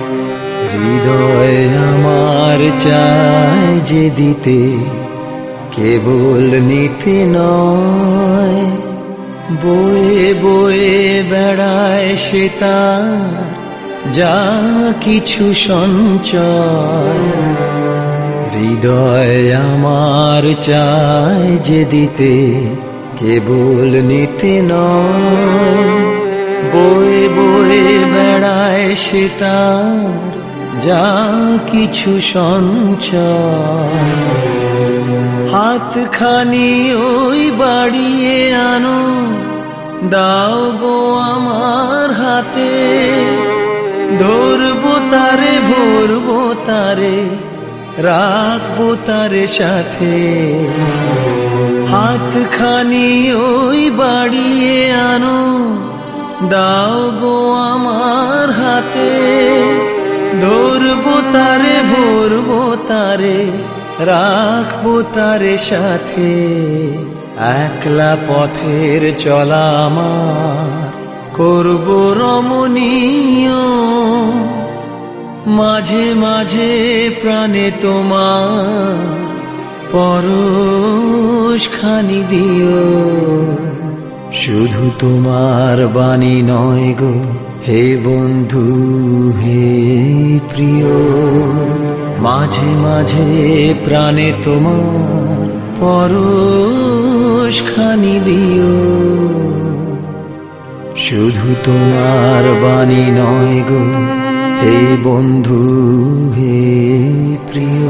হৃদয় আমার চায় যে দিতে, কেবল নিতে নয়। বয়ে বয়ে বেড়ায় সে তার যা কিছু সঞ্চয়। হৃদয় আমার চায় যে দিতে, কেবল নিতে নয়। বয়ে বয়ে বেড়ায় সে তার যা কিছু সঞ্চয়। হাতখানি ওই বাড়িয়ে আনো, দাও গো আমার হাতে। ধরবো তারে, ভরবো তারে, রাখবো তারে সাথে। হাতখানি ওই বাড়িয়ে আনো, দাও গো আমার হাতে। ধরবো তারে, ভরবো তারে, রাখবো তারে সাথে। একলা পথের চলা আমার করবো রমণীয়, মাঝে মাঝে প্রাণে তোমার পরশ খানি দিও। শুধু তোমার বাণী নয় গো হে বন্ধু হে প্রিয়, মাঝে মাঝে প্রাণে তোমার পরশ খানি দিও। শুধু তোমার বাণী নয় গো হে বন্ধু হে প্রিয়।